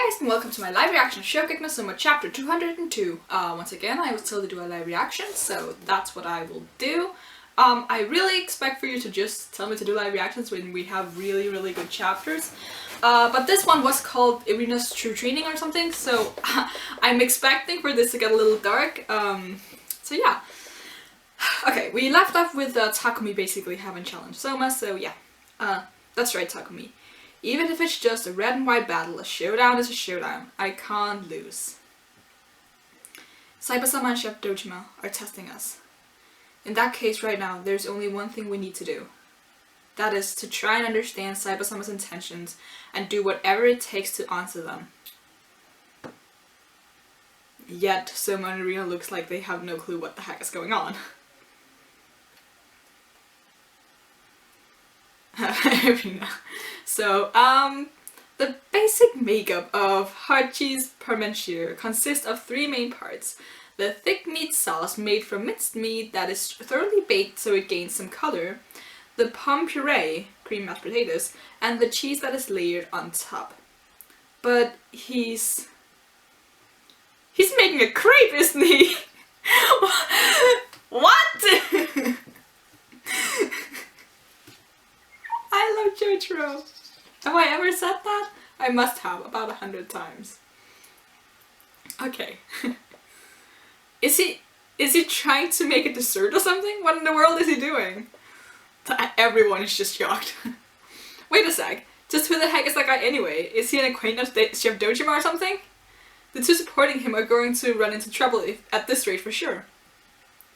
Hi guys and welcome to my live reaction of Shokugeki no Soma chapter 202. Once again, I was told to do a live reaction, so that's what I will do. I really expect for you to just tell me to do live reactions when we have really good chapters. But this one was called Erina's True Training or something, so I'm expecting for this to get a little dark. So yeah. Okay, we left off with Takumi basically having challenged Soma, so yeah. That's right, Takumi. Even if it's just a red and white battle, a showdown is a showdown. I can't lose. Saiba-sama and Chef Dojima are testing us. In that case right now, there's only one thing we need to do. That is to try and understand Saiba-sama's intentions and do whatever it takes to answer them. Yet, Soma and Erina looks like they have no clue what the heck is going on. Erina. So, the basic makeup of Hachi's parmentier consists of three main parts. The thick meat sauce made from minced meat that is thoroughly baked so it gains some color, the pomme puree, cream mashed potatoes, and the cheese that is layered on top. But he's making a crepe, isn't he? What? I love Jotaro. Have I ever said that? I must have, about 100 times. Okay. Is he trying to make a dessert or something? What in the world is he doing? Everyone is just shocked. Wait a sec. Just who the heck is that guy anyway? Is he an acquaintance of Chef Dojima or something? The two supporting him are going to run into trouble at this rate for sure.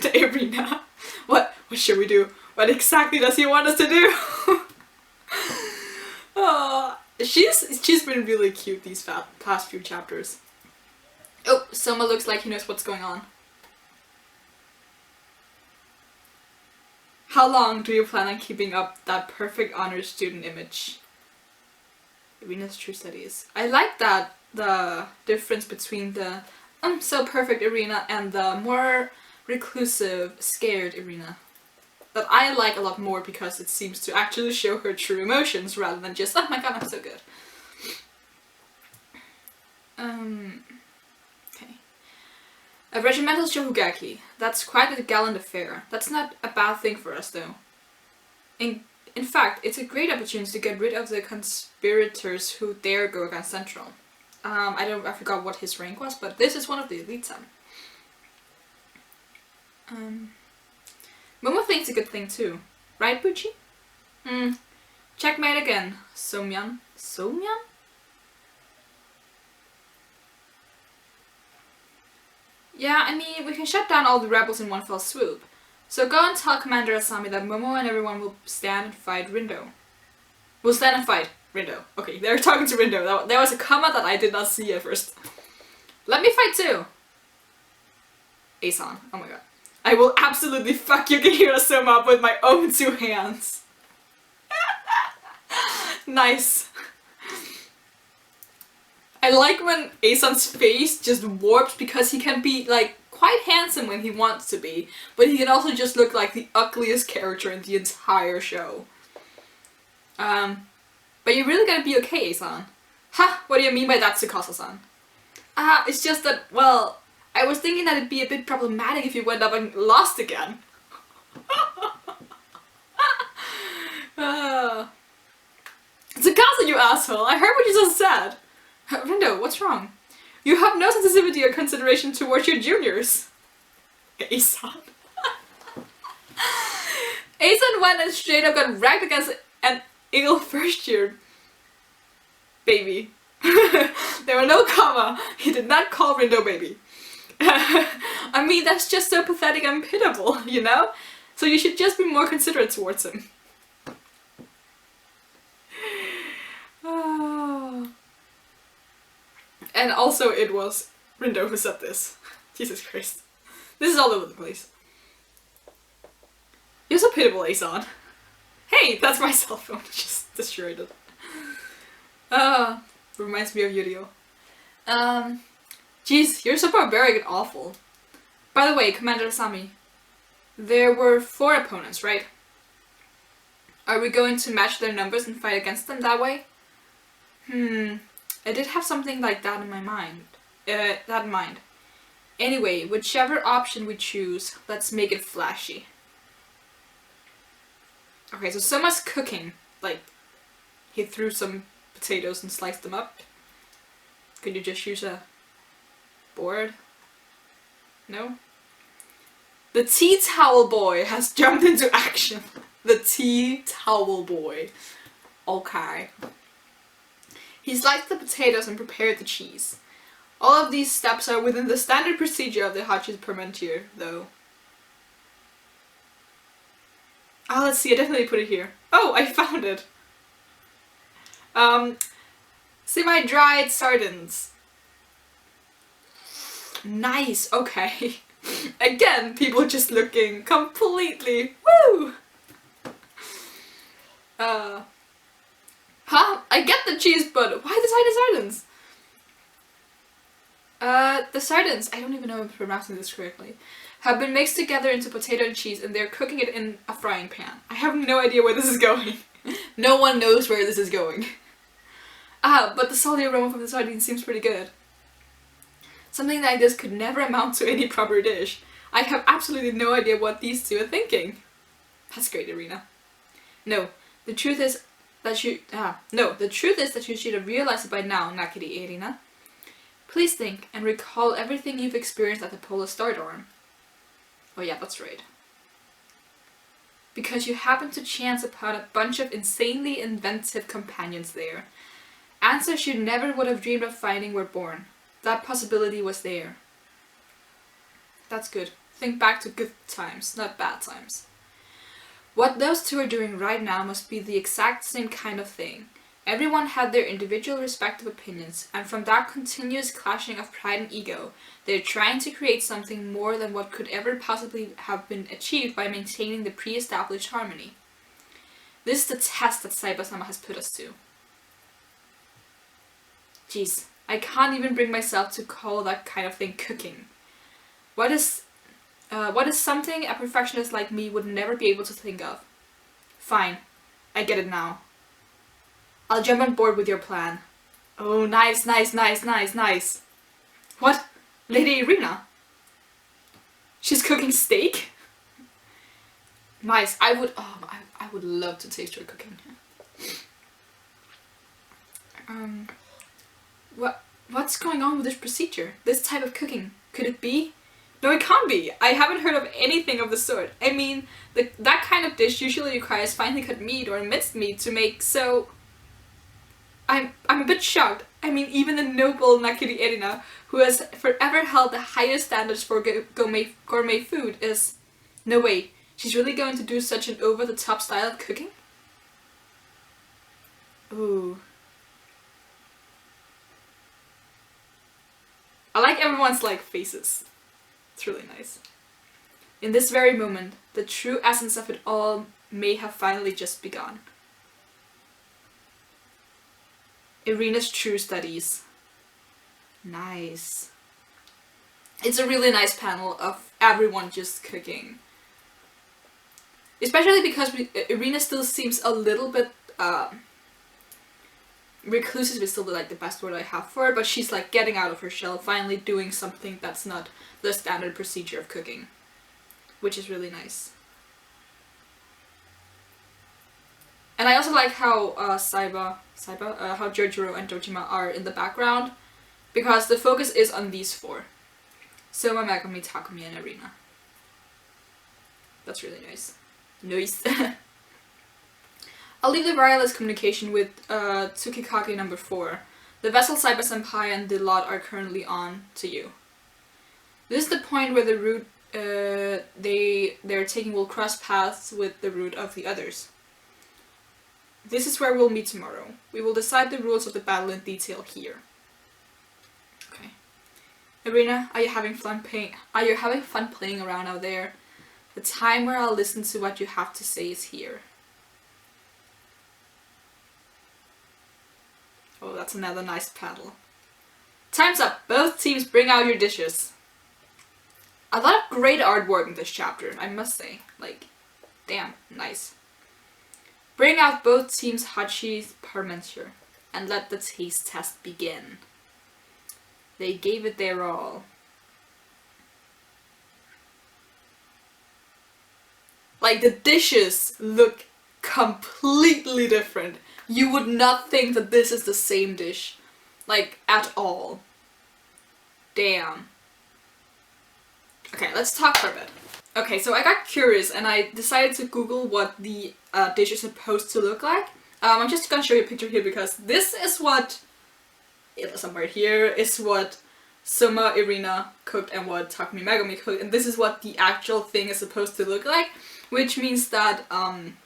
To Erina. What should we do? What exactly does he want us to do? Oh, she's been really cute these past few chapters. Oh, Soma looks like he knows what's going on. How long do you plan on keeping up that perfect honors student image? Erina's true studies. I like that, the difference between the so perfect Erina and the more reclusive, scared Erina. That I like a lot more because it seems to actually show her true emotions rather than just, oh my god, I'm so good. Okay. A regimental Shokugeki. That's quite a gallant affair. That's not a bad thing for us though. In fact, it's a great opportunity to get rid of the conspirators who dare go against Central. I forgot what his rank was, but this is one of the elite 7. Momo thinks a good thing too. Right, Buchi? Checkmate again. Somyan? Somyan? Yeah, I mean, we can shut down all the rebels in one fell swoop. So go and tell Commander Asami that Momo and everyone will stand and fight Rindo. We'll stand and fight Rindo. Okay, they're talking to Rindo. There was a comma that I did not see at first. Let me fight too! Asan. Oh my god. I will absolutely fuck Yukihiro Soma up with my own 2 hands. Nice. I like when Asan's face just warps because he can be like quite handsome when he wants to be, but he can also just look like the ugliest character in the entire show. But you're really gonna be okay, Asan. Ha! What do you mean by that, Tsukasa-san? It's just that, well, I was thinking that it'd be a bit problematic if you went up and lost again. Tsukasa, you asshole! I heard what you just said! Rindo, what's wrong? You have no sensitivity or consideration towards your juniors. Asan. Asan went and straight up got wrecked against an ill first year baby. There were no comma. He did not call Rindo baby. I mean, that's just so pathetic and pitiable, you know? So you should just be more considerate towards him. And also it was Rindo who said this. Jesus Christ. This is all over the place. You're so pitiable, Asan. Hey, that's my cell phone. Just destroyed it. Reminds me of Yurio. Jeez, you're so barbaric and awful. By the way, Commander Asami, there were 4 opponents, right? Are we going to match their numbers and fight against them that way? I did have something like that in my mind. That in mind. Anyway, whichever option we choose, let's make it flashy. Okay, so Soma's cooking. Like, he threw some potatoes and sliced them up. Could you just use a board? No? The tea towel boy has jumped into action. The tea towel boy. Okay. He sliced the potatoes and prepared the cheese. All of these steps are within the standard procedure of the hot cheese parmentier, though. Oh, let's see, I definitely put it here. Oh, I found it! Semi-dried sardines. Nice, okay. Again, people just looking completely woo! I get the cheese, but why the sardines? The sardines, I don't even know if I'm pronouncing this correctly, have been mixed together into potato and cheese and they're cooking it in a frying pan. I have no idea where this is going. No one knows where this is going. But the salty aroma from the sardines seems pretty good. Something like this could never amount to any proper dish. I have absolutely no idea what these two are thinking. That's great, Erina. No, the truth is that you should have realized it by now, Nakiri Erina. Please think and recall everything you've experienced at the Polar Star Dorm. Oh yeah, that's right. Because you happened to chance upon a bunch of insanely inventive companions there. Answers you never would have dreamed of finding were born. That possibility was there. That's good. Think back to good times, not bad times. What those two are doing right now must be the exact same kind of thing. Everyone had their individual respective opinions, and from that continuous clashing of pride and ego, they're trying to create something more than what could ever possibly have been achieved by maintaining the pre-established harmony. This is the test that Saiba-sama has put us to. Jeez, I can't even bring myself to call that kind of thing cooking. What is something a perfectionist like me would never be able to think of? Fine, I get it now. I'll jump on board with your plan. Oh, nice. What? Lady Erina? She's cooking steak? Nice. I would love to taste her cooking. What's going on with this procedure? This type of cooking? Could it be? No, it can't be. I haven't heard of anything of the sort. I mean, that kind of dish usually requires finely cut meat or minced meat to make, so... I'm a bit shocked. I mean, even the noble Nakiri Erina, who has forever held the highest standards for gourmet food, is... No way, she's really going to do such an over-the-top style of cooking? Ooh. I like everyone's, faces. It's really nice. In this very moment, the true essence of it all may have finally just begun. Erina's True Studies. Nice. It's a really nice panel of everyone just cooking. Especially because Erina still seems a little bit reclusive is still the best word I have for it, but she's getting out of her shell, finally doing something that's not the standard procedure of cooking, which is really nice. And I also like how how Jojiro and Dojima are in the background, because the focus is on these four. Soma, Megumi, Takumi, and Erina. That's really nice. Nice. I'll leave the wireless communication with Tsukikage number 4. The vessel Saiba-senpai and the lot are currently on to you. This is the point where the route they're taking will cross paths with the route of the others. This is where we'll meet tomorrow. We will decide the rules of the battle in detail here. Okay. Erina, are you having fun playing around out there? The time where I'll listen to what you have to say is here. Oh, that's another nice paddle. Time's up! Both teams bring out your dishes. A lot of great artwork in this chapter, I must say. Damn, nice. Bring out both teams' hot cheese parmentier. and let the taste test begin. They gave it their all. Like, the dishes look completely different. You would not think that this is the same dish. Like, at all. Damn. Okay, let's talk for a bit. Okay, so I got curious and I decided to Google what the dish is supposed to look like. I'm just gonna show you a picture here because this is what, somewhere here, is what Soma, Erina cooked and what Takumi Megumi cooked, and this is what the actual thing is supposed to look like, which means that Team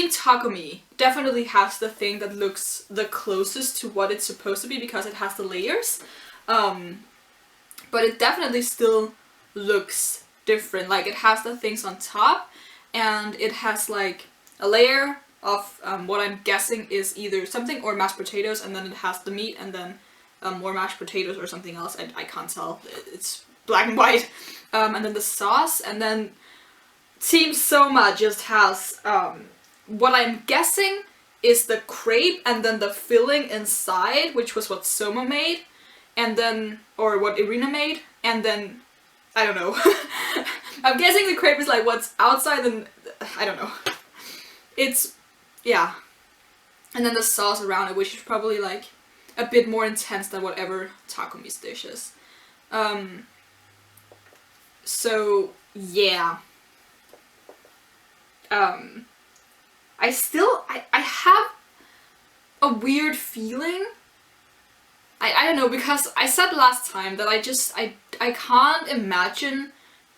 Takumi definitely has the thing that looks the closest to what it's supposed to be because it has the layers, but it definitely still looks different. Like, it has the things on top and it has like a layer of what I'm guessing is either something or mashed potatoes, and then it has the meat and then more mashed potatoes or something else. I can't tell, it's black and white, and then the sauce, and then Team Soma just has what I'm guessing is the crepe and then the filling inside, which was what Soma made, and then, or what Erina made, and then, I don't know. I'm guessing the crepe is like what's outside and, I don't know. It's, yeah. And then the sauce around it, which is probably like a bit more intense than whatever Takumi's dish is. So, yeah. I have a weird feeling. I don't know, because I said last time that I can't imagine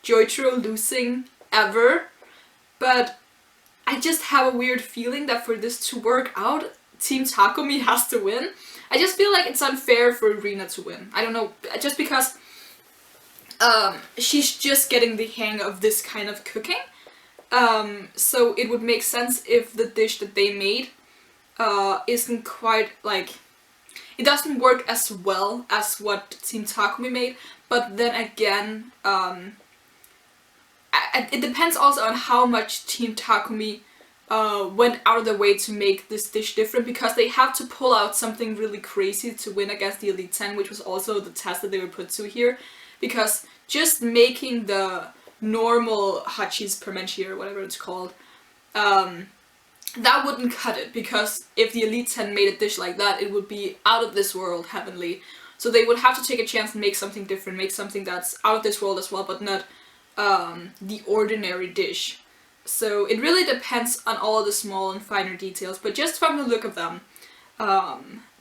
Joichiro losing ever, but I just have a weird feeling that for this to work out, Team Takumi has to win. I just feel like it's unfair for Erina to win. I don't know, just because she's just getting the hang of this kind of cooking. So it would make sense if the dish that they made isn't quite like, it doesn't work as well as what Team Takumi made, but then again, it depends also on how much Team Takumi went out of their way to make this dish different, because they have to pull out something really crazy to win against the Elite 10, which was also the test that they were put to here, because just making the normal hachis permenchi or whatever it's called, that wouldn't cut it, because if the Elite 10 made a dish like that, it would be out of this world heavenly. So they would have to take a chance and make something different, make something that's out of this world as well, but not the ordinary dish. So it really depends on all the small and finer details, but just from the look of them,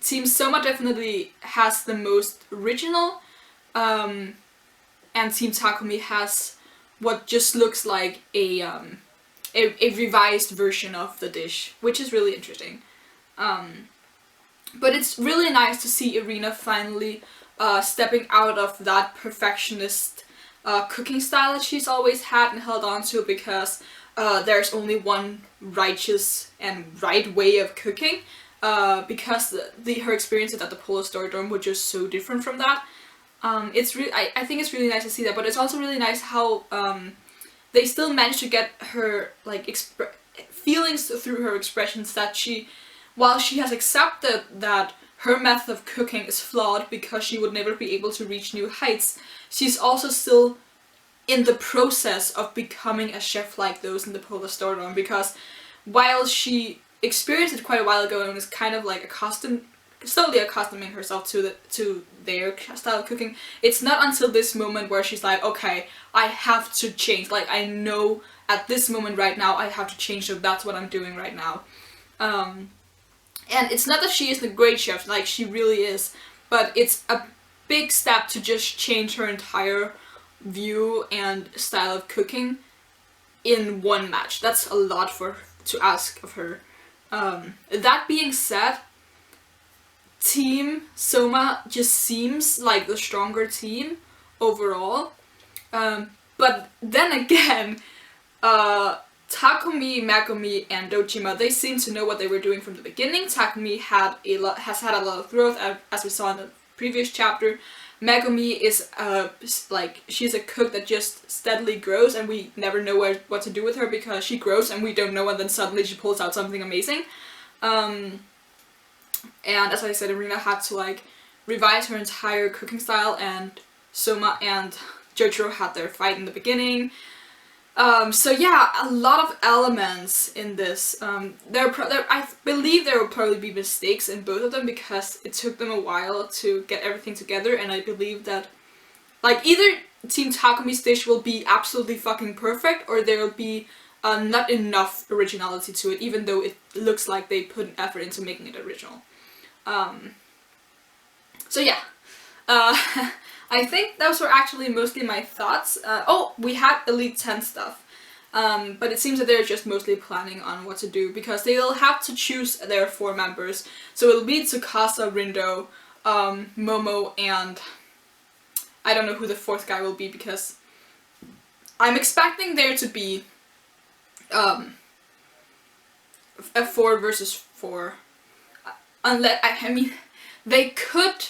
Team Soma definitely has the most original, and Team Takumi has what just looks like a revised version of the dish, which is really interesting. But it's really nice to see Erina finally stepping out of that perfectionist cooking style that she's always had and held on to, because there's only one righteous and right way of cooking, because her experiences at the Polar Star Dome were just so different from that. I think it's really nice to see that, but it's also really nice how they still managed to get her like feelings through her expressions, that while she has accepted that her method of cooking is flawed because she would never be able to reach new heights, she's also still in the process of becoming a chef like those in the Polar Star Dome, because while she experienced it quite a while ago and was kind of like slowly accustoming herself to their style of cooking, it's not until this moment where she's like, okay, I have to change, like I know at this moment right now I have to change, so that's what I'm doing right now. And it's not that she isn't a great chef, like she really is, but it's a big step to just change her entire view and style of cooking in one match. That's a lot to ask of her. That being said, Team Soma just seems like the stronger team overall. But then again, Takumi, Megumi, and Dojima, they seem to know what they were doing from the beginning. Takumi has had a lot of growth, as we saw in the previous chapter. Megumi is she's a cook that just steadily grows, and we never know what to do with her because she grows and we don't know, and then suddenly she pulls out something amazing. And as I said, Erina had to like revise her entire cooking style, and Soma and Jotaro had their fight in the beginning. So yeah, a lot of elements in this. I believe there will probably be mistakes in both of them because it took them a while to get everything together, and I believe that like either Team Takumi's dish will be absolutely fucking perfect, or there will be not enough originality to it, even though it looks like they put an effort into making it original. So yeah. I think those were actually mostly my thoughts. Oh, we had Elite 10 stuff. But it seems that they're just mostly planning on what to do, because they'll have to choose their 4 members. So it'll be Tsukasa, Rindo, Momo, and I don't know who the 4th guy will be, because I'm expecting there to be a 4 versus 4. Unless, I mean, they could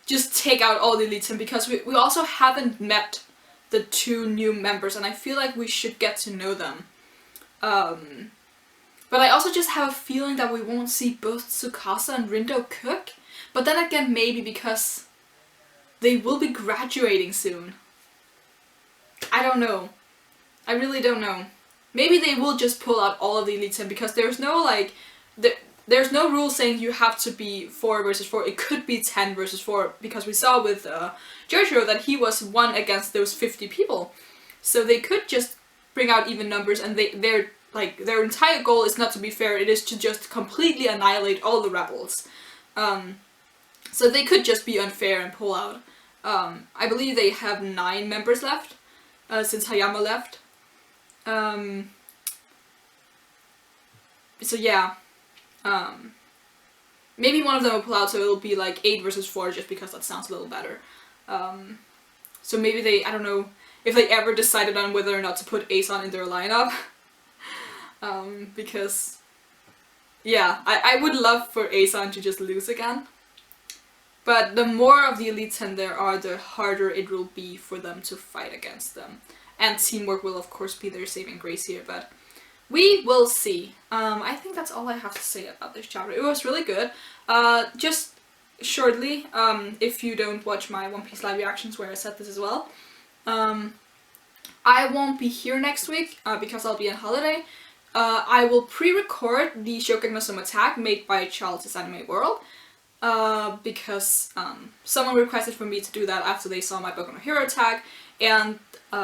just take out all the Elite 10, because we also haven't met the 2 new members, and I feel like we should get to know them. But I also just have a feeling that we won't see both Tsukasa and Rindo cook. But then again, maybe because they will be graduating soon. I don't know. I really don't know. Maybe they will just pull out all of the Elite 10, because there's no like... There's no rule saying you have to be 4 versus 4. It could be 10 versus 4, because we saw with Jotaro that he was 1 against those 50 people. So they could just bring out even numbers, and their entire goal is not to be fair, it is to just completely annihilate all the rebels. So they could just be unfair and pull out. I believe they have 9 members left, since Hayama left. So yeah. Maybe one of them will pull out, so it'll be like 8 versus 4, just because that sounds a little better. So maybe they, I don't know if they ever decided on whether or not to put Aeson in their lineup. Because, yeah, I would love for Aeson to just lose again. But the more of the Elite 10 there are, the harder it will be for them to fight against them. And teamwork will of course be their saving grace here, but we will see. I think that's all I have to say about this chapter. It was really good. Just shortly, if you don't watch my One Piece live reactions where I said this as well, I won't be here next week because I'll be on holiday. I will pre-record the Shokugeki no Soma tag made by Charles' Anime World, because someone requested for me to do that after they saw my Boku no Hero tag, and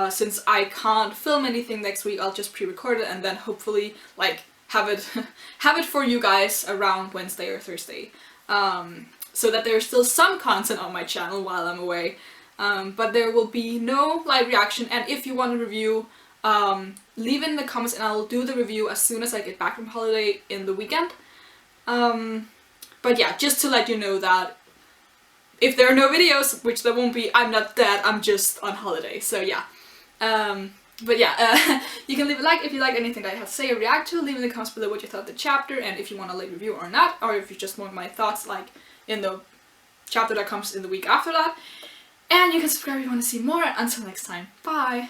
since I can't film anything next week, I'll just pre-record it and then hopefully like have it for you guys around Wednesday or Thursday, so that there's still some content on my channel while I'm away. But there will be no live reaction, and if you want a review, leave it in the comments and I'll do the review as soon as I get back from holiday in the weekend. But yeah, just to let you know that if there are no videos, which there won't be, I'm not dead, I'm just on holiday, so yeah. But yeah, you can leave a like if you like anything that I have to say or react to, leave in the comments below what you thought of the chapter, and if you want a late review or not, or if you just want my thoughts like in the chapter that comes in the week after that. And you can subscribe if you want to see more. Until next time, bye!